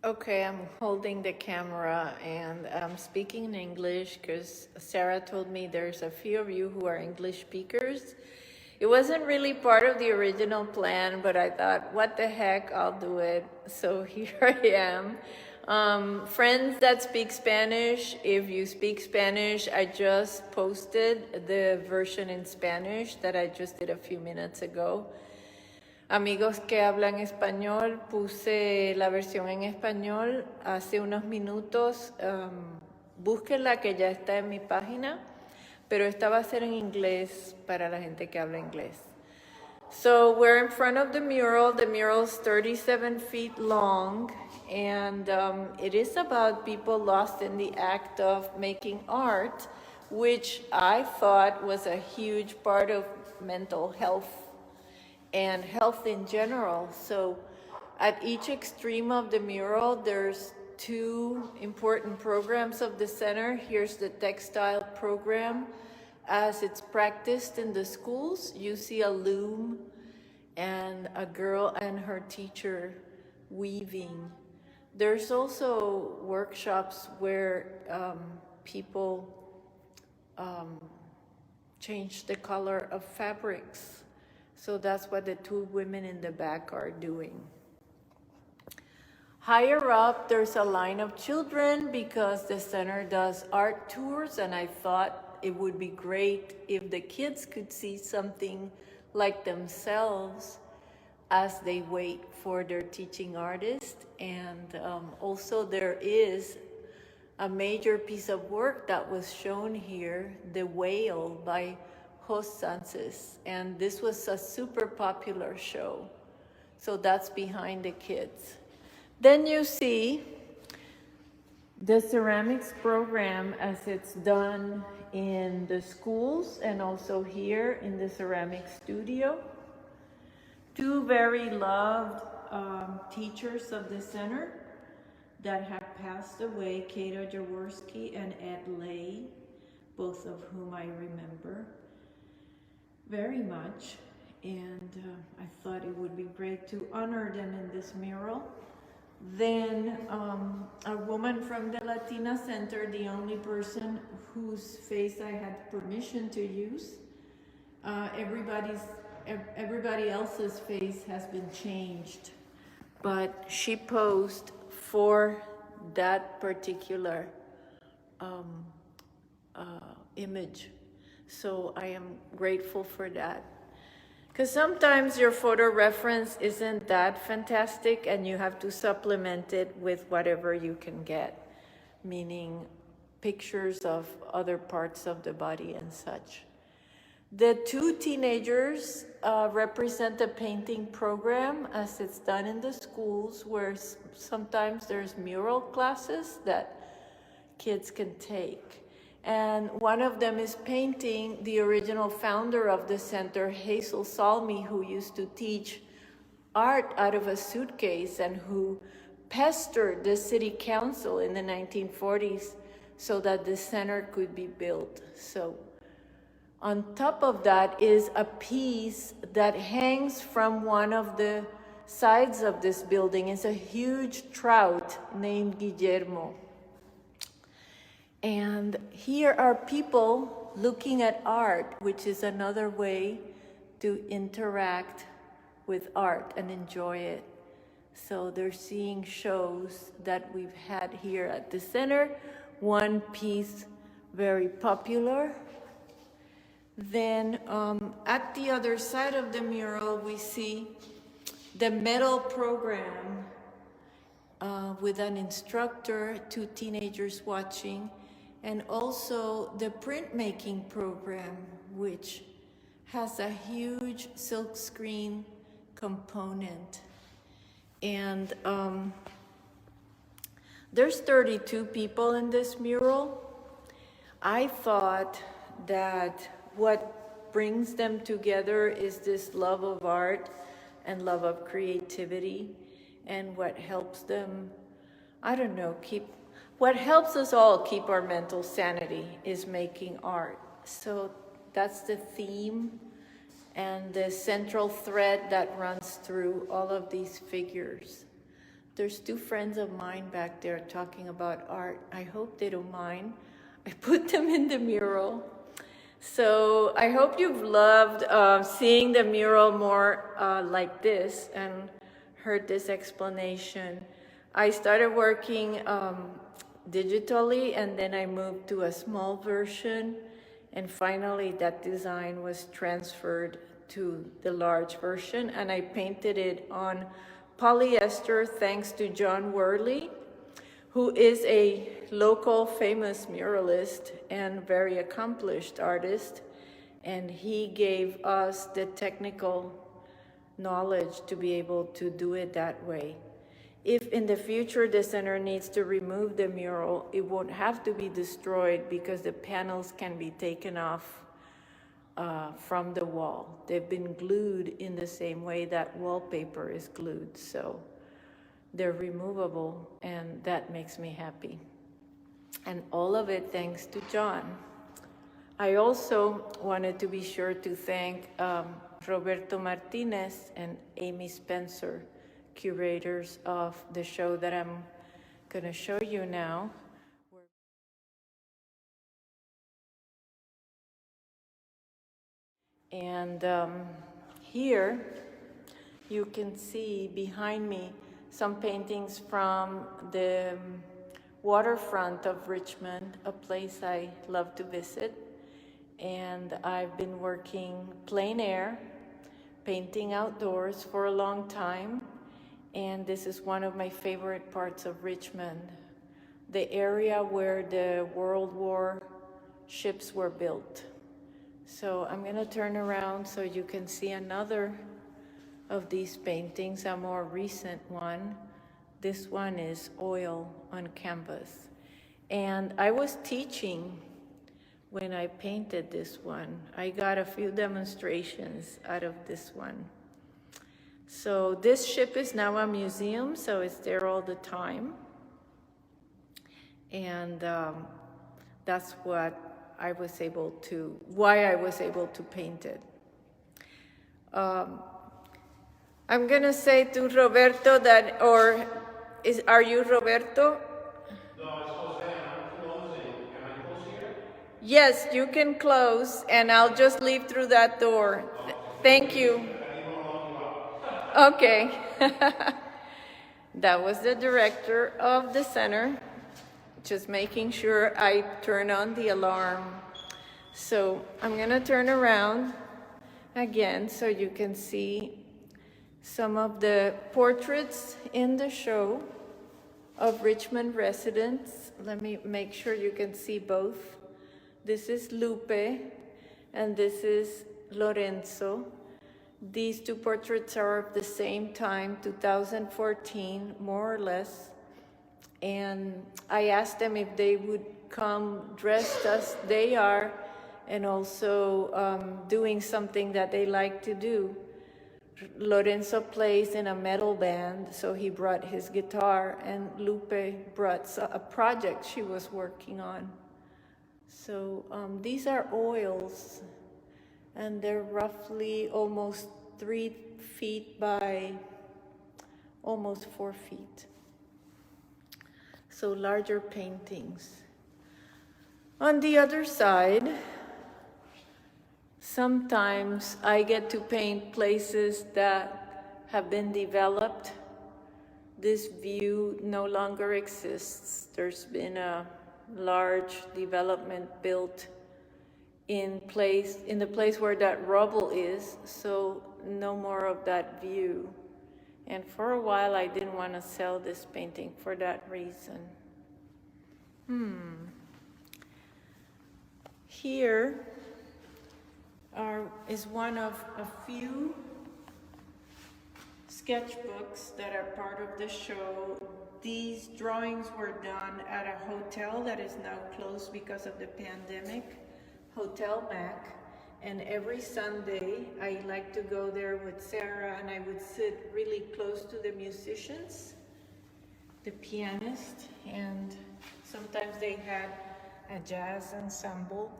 Okay, I'm holding the camera and I'm speaking in English because Sarah told me there's a few of you who are English speakers. It wasn't really part of the original plan, but I thought, what the heck, I'll do it. So here I am. Friends that speak Spanish, if you speak Spanish, I just posted the version in Spanish that I just did a few minutes ago. Amigos que hablan español, puse la versión en español hace unos minutos. Búsquenla que ya está en mi página, pero esta va a ser en inglés para la gente que habla inglés. So we're in front of the mural. The mural is 37 feet long, and it is about people lost in the act of making art, which I thought was a huge part of mental health and health in general. So at each extreme of the mural, there's two important programs of the center. Here's the textile program. As it's practiced in the schools, you see a loom and a girl and her teacher weaving. There's also workshops where people change the color of fabrics. So that's what the two women in the back are doing. Higher up, there's a line of children because the center does art tours, and I thought it would be great if the kids could see something like themselves as they wait for their teaching artist. And also there is a major piece of work that was shown here, The Whale by Gonzalez, and this was a super popular show. So that's behind the kids. Then you see the ceramics program as it's done in the schools and also here in the ceramic studio. Two very loved teachers of the center that have passed away, Kato Jaworski and Ed Lay, both of whom I remember very much, and I thought it would be great to honor them in this mural. Then a woman from the Latina Center, the only person whose face I had permission to use. Everybody else's face has been changed, but she posed for that particular image. So I am grateful for that. Because sometimes your photo reference isn't that fantastic and you have to supplement it with whatever you can get, meaning pictures of other parts of the body and such. The two teenagers represent the painting program as it's done in the schools, where sometimes there's mural classes that kids can take. And one of them is painting the original founder of the center, Hazel Salmi, who used to teach art out of a suitcase and who pestered the city council in the 1940s so that the center could be built. So on top of that is a piece that hangs from one of the sides of this building. It's a huge trout named Guillermo. And here are people looking at art, which is another way to interact with art and enjoy it. So they're seeing shows that we've had here at the center. One piece very popular. Then at the other side of the mural, we see the metal program with an instructor, two teenagers watching, and also the printmaking program, which has a huge silkscreen component. And there's 32 people in this mural. I thought that what brings them together is this love of art and love of creativity, and what helps them, I don't know, what helps us all keep our mental sanity is making art. So that's the theme and the central thread that runs through all of these figures. There's two friends of mine back there talking about art. I hope they don't mind. I put them in the mural. So I hope you've loved seeing the mural more like this and heard this explanation. I started working digitally, and then I moved to a small version, and finally that design was transferred to the large version, and I painted it on polyester thanks to John Worley, who is a local famous muralist and very accomplished artist, and he gave us the technical knowledge to be able to do it that way. If in the future the center needs to remove the mural, it won't have to be destroyed because the panels can be taken off from the wall. They've been glued in the same way that wallpaper is glued, so they're removable, and that makes me happy. And all of it thanks to John. I also wanted to be sure to thank Roberto Martinez and Amy Spencer, curators of the show that I'm going to show you now. And here you can see behind me some paintings from the waterfront of Richmond, a place I love to visit. And I've been working plein air, painting outdoors for a long time. And this is one of my favorite parts of Richmond, the area where the World War ships were built. So I'm going to turn around so you can see another of these paintings, a more recent one. This one is oil on canvas. And I was teaching when I painted this one. I got a few demonstrations out of this one. So this ship is now a museum, so it's there all the time. And that's why I was able to paint it. I'm gonna say to Roberto that, are you Roberto? No, it's Jose, and I'm closing. Can I close here? Yes, you can close, and I'll just leave through that door. Thank you. I didn't want to lock you up. Okay. That was the director of the center, just making sure I turn on the alarm. So I'm gonna turn around again so you can see some of the portraits in the show of Richmond residents. Let me make sure you can see both. This is Lupe and this is Lorenzo. These two portraits are of the same time, 2014, more or less. And I asked them if they would come dressed as they are and also doing something that they like to do. Lorenzo plays in a metal band, so he brought his guitar, and Lupe brought a project she was working on. So these are oils, and they're roughly almost 3 feet by almost 4 feet. So larger paintings. On the other side, sometimes I get to paint places that have been developed. This view no longer exists. There's been a large development built in the place where that rubble is, so no more of that view. And for a while I didn't want to sell this painting for that reason. Here is one of a few sketchbooks that are part of the show. These drawings were done at a hotel that is now closed because of the pandemic, Hotel Mac. And every Sunday, I like to go there with Sarah, and I would sit really close to the musicians, the pianist, and sometimes they had a jazz ensemble.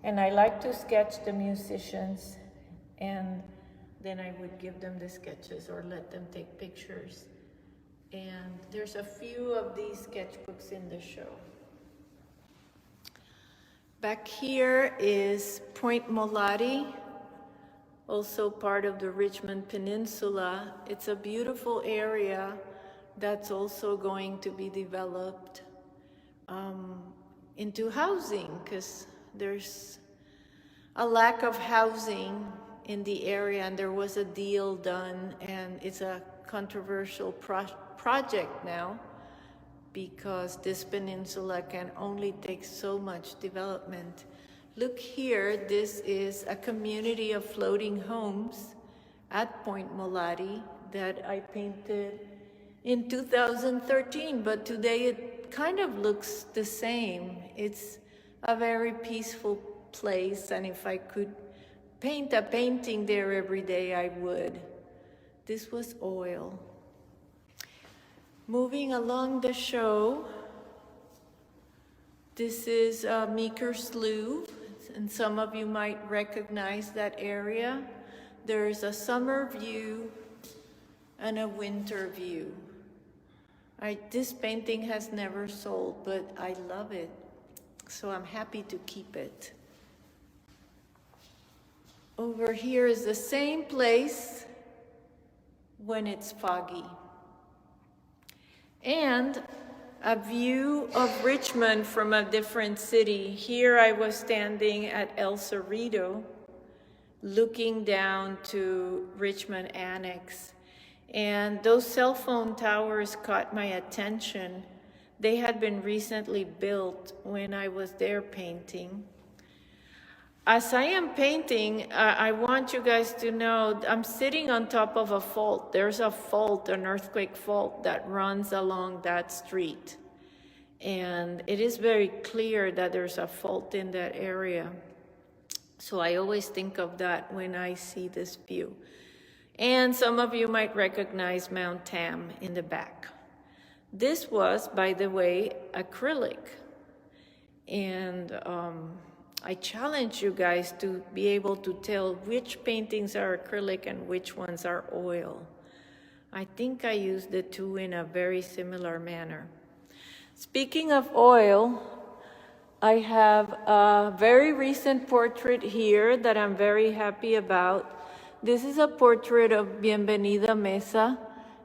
And I like to sketch the musicians, and then I would give them the sketches or let them take pictures. And there's a few of these sketchbooks in the show. Back here is Point Molati, also part of the Richmond Peninsula. It's a beautiful area that's also going to be developed into housing, because there's a lack of housing in the area, and there was a deal done, and it's a controversial project now because this peninsula can only take so much development. Look here, this is a community of floating homes at Point Molati that I painted in 2013, but today it kind of looks the same. It's a very peaceful place, and if I could paint a painting there every day, I would. This was oil. Moving along the show, this is Meeker Slough, and some of you might recognize that area. There's a summer view and a winter view. This painting has never sold, but I love it, so I'm happy to keep it. Over here is the same place when it's foggy. And a view of Richmond from a different city. Here I was standing at El Cerrito, looking down to Richmond Annex. And those cell phone towers caught my attention. They had been recently built when I was there painting. As I am painting, I want you guys to know I'm sitting on top of a fault. There's a fault, an earthquake fault that runs along that street. And it is very clear that there's a fault in that area. So I always think of that when I see this view. And some of you might recognize Mount Tam in the back. This was, by the way, acrylic. And I challenge you guys to be able to tell which paintings are acrylic and which ones are oil. I think I used the two in a very similar manner. Speaking of oil, I have a very recent portrait here that I'm very happy about. This is a portrait of Bienvenida Mesa.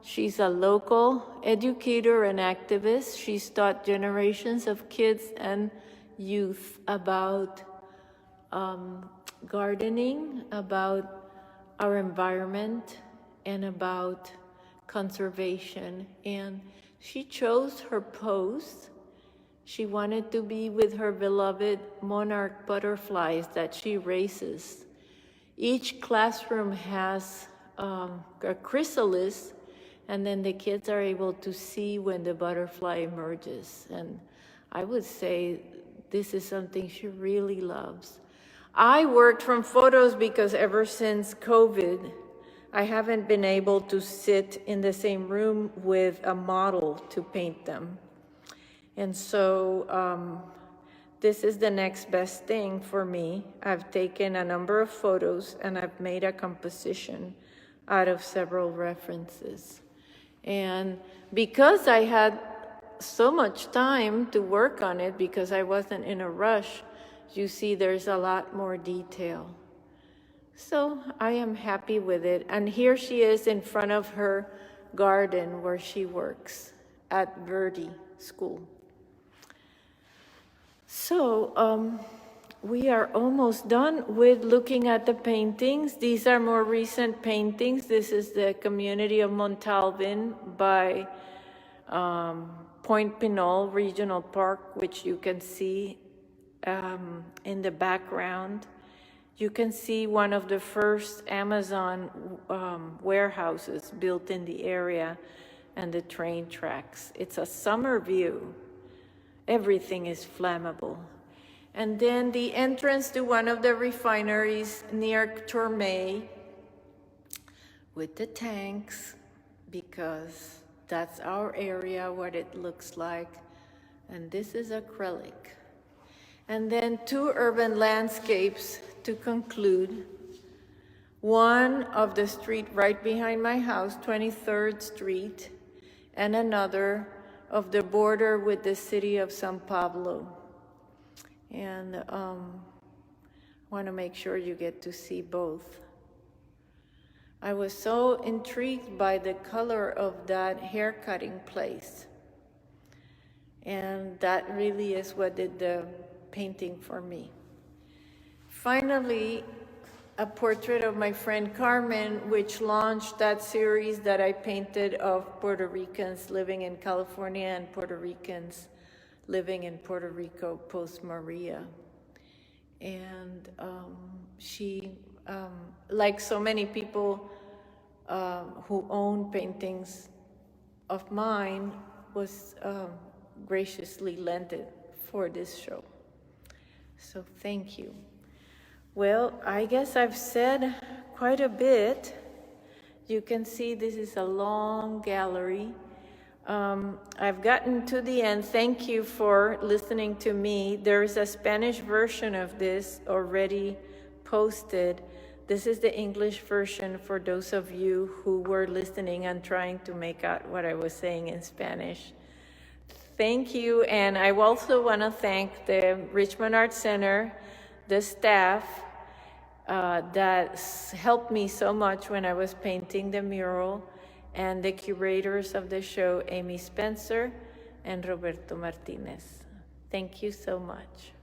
She's a local educator and activist. She's taught generations of kids and youth about gardening, about our environment, and about conservation. And she chose her pose. She wanted to be with her beloved monarch butterflies that she raises. Each classroom has a chrysalis, and then the kids are able to see when the butterfly emerges. And I would say this is something she really loves. I worked from photos because ever since COVID, I haven't been able to sit in the same room with a model to paint them. And so this is the next best thing for me. I've taken a number of photos and I've made a composition out of several references. And because I had so much time to work on it, because I wasn't in a rush, you see there's a lot more detail. So I am happy with it. And here she is in front of her garden where she works at Verdi School. So we are almost done with looking at the paintings. These are more recent paintings. This is the community of Montalban by Point Pinole Regional Park, which you can see in the background. You can see one of the first Amazon warehouses built in the area and the train tracks. It's a summer view. Everything is flammable. And then the entrance to one of the refineries near Tourmay with the tanks, because that's our area, what it looks like. And this is acrylic. And then two urban landscapes to conclude. One of the street right behind my house, 23rd Street, and another of the border with the city of San Pablo. And I want to make sure you get to see both. I was so intrigued by the color of that hair cutting place. And that really is what did the painting for me. Finally, a portrait of my friend Carmen, which launched that series that I painted of Puerto Ricans living in California and Puerto Ricans living in Puerto Rico post-Maria. And she, like so many people who own paintings of mine, was graciously lent it for this show. So thank you. Well, I guess I've said quite a bit. You can see this is a long gallery. I've gotten to the end. Thank you for listening to me. There's a Spanish version of this already posted. This is the English version for those of you who were listening and trying to make out what I was saying in Spanish. Thank you, and I also want to thank the Richmond Art Center, the staff that helped me so much when I was painting the mural, and the curators of the show, Amy Spencer and Roberto Martinez. Thank you so much.